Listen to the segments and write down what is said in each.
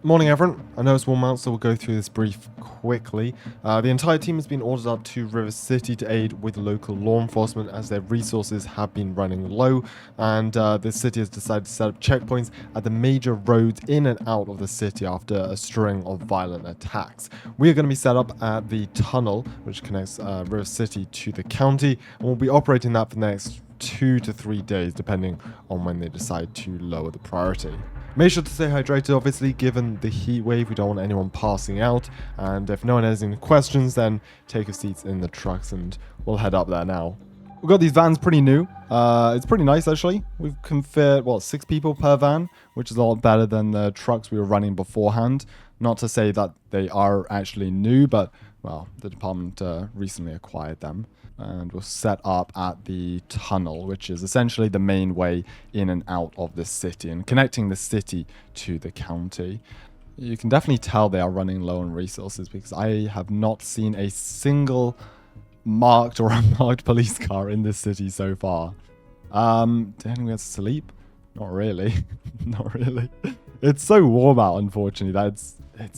Morning, everyone. I know it's warm out, so we'll go through this brief quickly. The entire team has been ordered up to River City to aid with local law enforcement as their resources have been running low, and the city has decided to set up checkpoints at the major roads in and out of the city after a string of violent attacks. We are going to be set up at the tunnel, which connects River City to the county, and we'll be operating that for the next 2 to 3 days, depending on when they decide to lower the priority. Make sure to stay hydrated, obviously, given the heat wave. We don't want anyone passing out. And if no one has any questions, then take your seats in the trucks and we'll head up there now. We've got these vans pretty new. It's pretty nice, actually. We've configured, 6 people per van, which is a lot better than the trucks we were running beforehand. Not to say that they are actually new, but, well, the department recently acquired them. And we'll set up at the tunnel, which is essentially the main way in and out of the city and connecting the city to the county. You can definitely tell they are running low on resources because I have not seen a single marked or unmarked police car in this city so far. Did anyone get to sleep? Not really. Not really. It's so warm out, unfortunately, that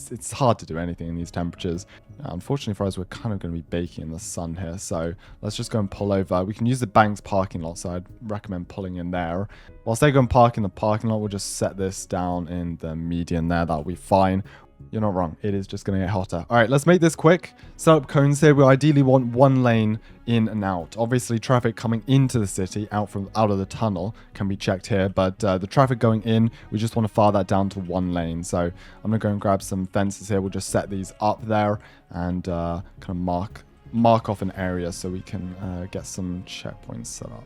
it's hard to do anything in these temperatures. Unfortunately for us, we're kind of going to be baking in the sun here, so let's just go and pull over. We can use the bank's parking lot, so I'd recommend pulling in there. Whilst they go and park in the parking lot, we'll just set this down in the median there. That'll be fine. You're not wrong. It is just going to get hotter. All right, let's make this quick. Set up cones here. We ideally want one lane in and out. Obviously, traffic coming into the city, out of the tunnel, can be checked here. But the traffic going in, we just want to file that down to one lane. So I'm going to go and grab some fences here. We'll just set these up there and kind of mark off an area so we can get some checkpoints set up.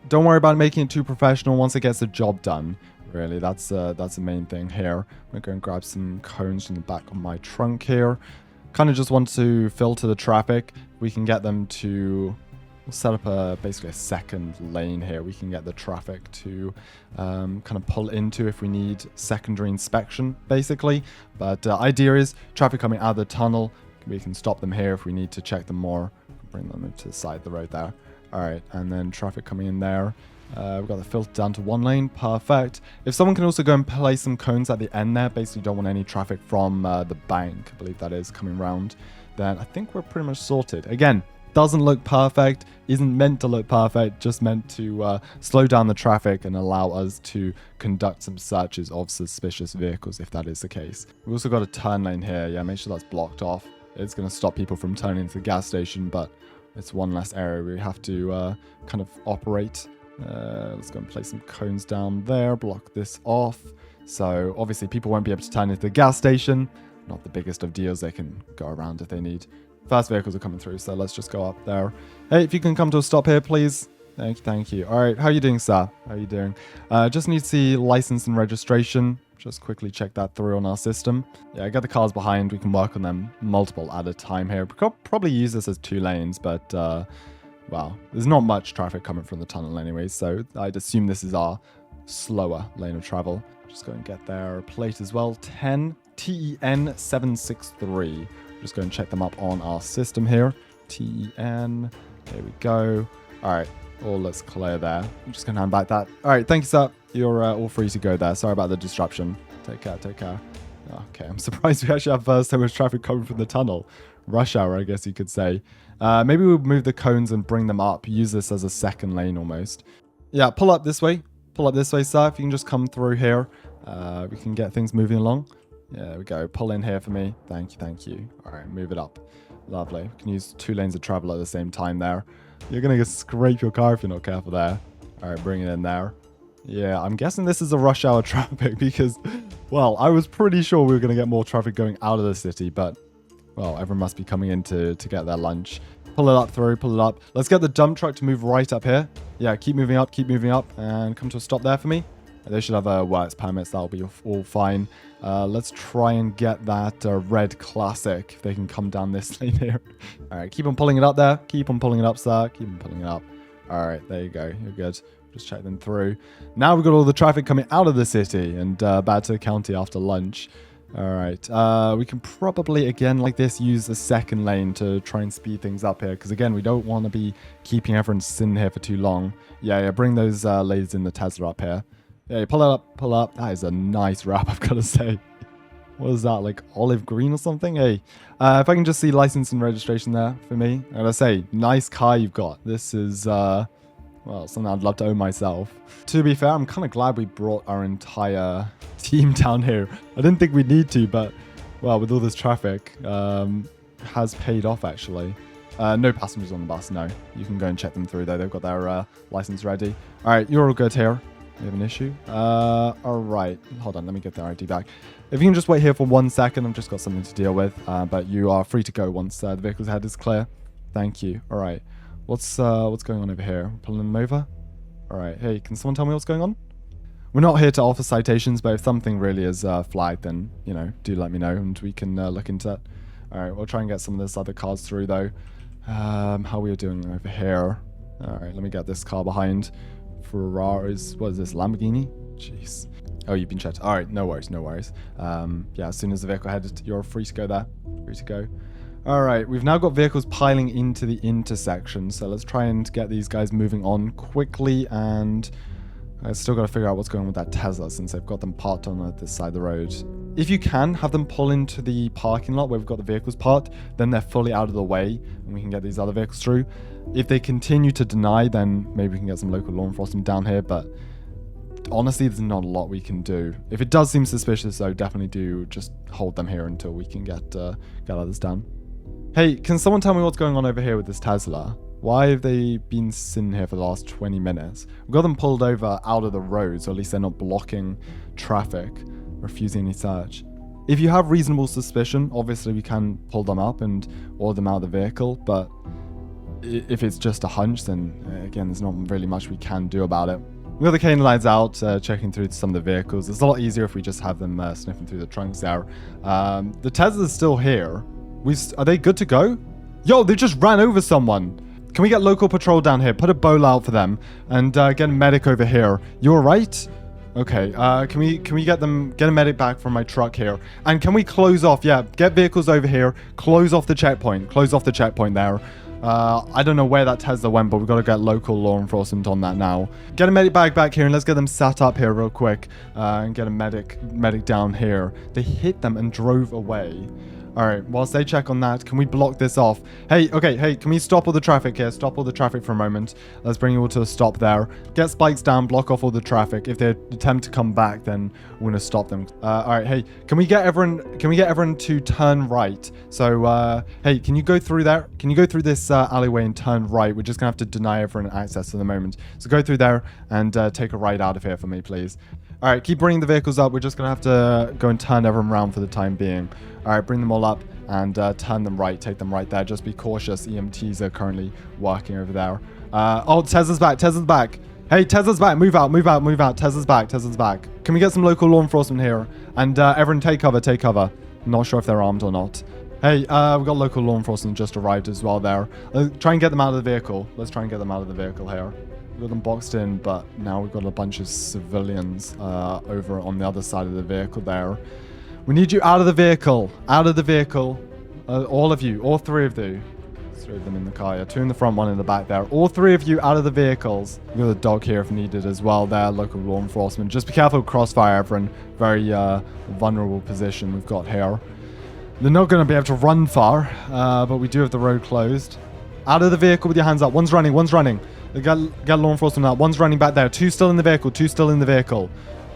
Don't worry about making it too professional once it gets the job done. Really, that's the main thing here. I'm going to go and grab some cones from the back of my trunk here. Kind of just want to filter the traffic. We can get them to... We'll set up basically a second lane here. We can get the traffic to kind of pull into if we need secondary inspection, basically. But idea is traffic coming out of the tunnel. We can stop them here if we need to check them more. Bring them to the side of the road there. All right, and then traffic coming in there. We've got the filter down to one lane. Perfect. If someone can also go and place some cones at the end there, basically don't want any traffic from the bank, I believe that is, coming round, then I think we're pretty much sorted. Again, doesn't look perfect, isn't meant to look perfect, just meant to slow down the traffic and allow us to conduct some searches of suspicious vehicles if that is the case. We've also got a turn lane here. Yeah, make sure that's blocked off. It's going to stop people from turning into the gas station, but it's one less area we have to kind of operate. Let's go and place some cones down there, block this off. So obviously people won't be able to turn into the gas station. Not the biggest of deals, they can go around if they need. Fast vehicles are coming through, so let's just go up there. Hey, if you can come to a stop here, please. Thank you. All right, how are you doing, sir? How are you doing? Just need to see license and registration. Just quickly check that through on our system. Yeah, I got the cars behind. We can work on them multiple at a time here. We could probably use this as 2 lanes, but... well, there's not much traffic coming from the tunnel anyway, so I'd assume this is our slower lane of travel. Just go and get their plate as well. 10 TEN 763. Just go and check them up on our system here. TEN. There we go. All right, all looks clear there. I'm just going to hand back that. All right, thank you, sir. You're all free to go there. Sorry about the disruption. Take care, take care. Okay, I'm surprised we actually have so much traffic coming from the tunnel. Rush hour, I guess you could say. Maybe we'll move the cones and bring them up. Use this as a second lane almost. Yeah, pull up this way. Pull up this way, sir. If you can just come through here, we can get things moving along. Yeah, there we go. Pull in here for me. Thank you, thank you. All right, move it up. Lovely. We can use 2 lanes of travel at the same time there. You're going to scrape your car if you're not careful there. All right, bring it in there. Yeah, I'm guessing this is a rush hour traffic because, well, I was pretty sure we were going to get more traffic going out of the city, but... well, everyone must be coming in to get their lunch. Pull it up through, pull it up. Let's get the dump truck to move right up here. Yeah, keep moving up, and come to a stop there for me. They should have works permits, that'll be all fine. Let's try and get that red classic, if they can come down this lane here. All right, keep on pulling it up there. Keep on pulling it up, sir. Keep on pulling it up. All right, there you go. You're good. Just check them through. Now we've got all the traffic coming out of the city and back to the county after lunch. All right, we can probably, again, like this, use the second lane to try and speed things up here. Because, again, we don't want to be keeping everyone sitting here for too long. Yeah, bring those ladies in the Tesla up here. Yeah, pull it up, pull up. That is a nice wrap, I've got to say. What is that, like olive green or something? Hey, if I can just see license and registration there for me. And I say, nice car you've got. This is, well, something I'd love to own myself. To be fair, I'm kind of glad we brought our entire team down here. I didn't think we'd need to, but, well, with all this traffic, has paid off, actually. No passengers on the bus, no. You can go and check them through, though. They've got their license ready. All right, you're all good here. We have an issue. All right. Hold on, let me get their ID back. If you can just wait here for 1 second, I've just got something to deal with. But you are free to go once the vehicle's head is clear. Thank you. All right. What's going on over here? Pulling them over? All right. Hey, can someone tell me what's going on? We're not here to offer citations, but if something really is flagged, then, you know, do let me know and we can look into that. All right. We'll try and get some of this other cars through, though. How we are doing over here? All right. Let me get this car behind. Ferraris. What is this? Lamborghini? Jeez. Oh, you've been checked. All right. No worries. No worries. Yeah, as soon as the vehicle headed, you're free to go there. Free to go. All right. We've now got vehicles piling into the intersection. So let's try and get these guys moving on quickly. And I still got to figure out what's going on with that Tesla since they've got them parked on this side of the road. If you can, have them pull into the parking lot where we've got the vehicles parked, then they're fully out of the way and we can get these other vehicles through. If they continue to deny, then maybe we can get some local law enforcement down here, but honestly, there's not a lot we can do. If it does seem suspicious, though, definitely do just hold them here until we can get others down. Hey, can someone tell me what's going on over here with this Tesla? Why have they been sitting here for the last 20 minutes? We've got them pulled over out of the road, so at least they're not blocking traffic, refusing any search. If you have reasonable suspicion, obviously we can pull them up and order them out of the vehicle, but if it's just a hunch, then again, there's not really much we can do about it. We've got the canines out, checking through some of the vehicles. It's a lot easier if we just have them sniffing through the trunks there. The Tesla's still here. Are they good to go? Yo, they just ran over someone. Can we get local patrol down here? Put a bowl out for them and get a medic over here. You all right? Okay. Can we get a medic back from my truck here? And can we close off? Yeah, get vehicles over here. Close off the checkpoint. Close off the checkpoint there. I don't know where that Tesla went, but we've got to get local law enforcement on that now. Get a medic bag back here and let's get them sat up here real quick and get a medic down here. They hit them and drove away. All right, whilst they check on that, can we block this off? Hey, can we stop all the traffic here? Stop all the traffic for a moment. Let's bring you all to a stop there. Get spikes down, block off all the traffic. If they attempt to come back, then we're gonna stop them. All right, hey, can we get everyone to turn right? So, hey, can you go through there? Can you go through this alleyway and turn right? We're just gonna have to deny everyone access for the moment. So go through there and take a right out of here for me, please. All right, keep bringing the vehicles up. We're just going to have to go and turn everyone around for the time being. All right, bring them all up and turn them right. Take them right there. Just be cautious. EMTs are currently working over there. Oh, Tesla's back. Tesla's back. Hey, Tesla's back. Move out. Move out. Move out. Tesla's back. Tesla's back. Can we get some local law enforcement here? And everyone take cover. Take cover. I'm not sure if they're armed or not. Hey, we've got local law enforcement just arrived as well there. Try and get them out of the vehicle. Let's try and get them out of the vehicle here. We've got them boxed in, but now we've got a bunch of civilians over on the other side of the vehicle there. We need you out of the vehicle. Out of the vehicle. All of you. All three of you. Three of them in the car. Yeah, two in the front, one in the back there. All three of you out of the vehicles. We've got a dog here if needed as well there. Local law enforcement. Just be careful of crossfire, everyone. Very vulnerable position we've got here. They're not going to be able to run far, but we do have the road closed. Out of the vehicle with your hands up. One's running. One's running. Get law enforcement out. One's running back there. Two still in the vehicle. Two still in the vehicle.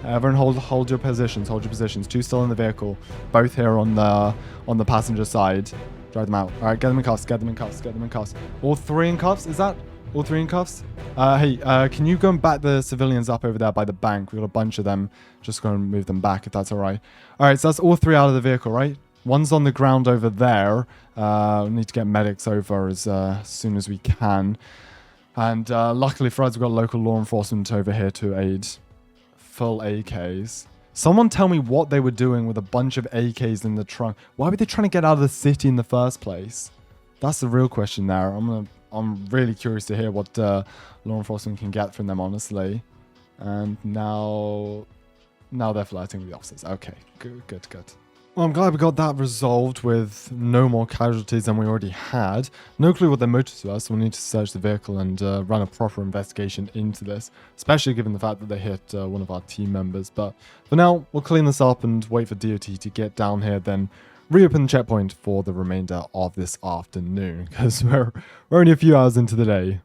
Everyone hold your positions. Hold your positions. Two still in the vehicle. Both here on the passenger side. Drive them out. All right, get them in cuffs. Get them in cuffs. Get them in cuffs. All three in cuffs? Is that all three in cuffs? Hey, can you go and back the civilians up over there by the bank? We've got a bunch of them. Just going to move them back if that's all right. All right, so that's all three out of the vehicle, right? One's on the ground over there. We need to get medics over as soon as we can. And luckily for us, we've got local law enforcement over here to aid. Full AKs. Someone tell me what they were doing with a bunch of AKs in the trunk. Why were they trying to get out of the city in the first place? That's the real question there. I'm really curious to hear what law enforcement can get from them, honestly. And now they're flirting with the officers. Okay, good. Well, I'm glad we got that resolved with no more casualties than we already had. No clue what their motives were, so we'll need to search the vehicle and run a proper investigation into this, especially given the fact that they hit one of our team members. But for now, we'll clean this up and wait for DOT to get down here, then reopen the checkpoint for the remainder of this afternoon, because we're only a few hours into the day.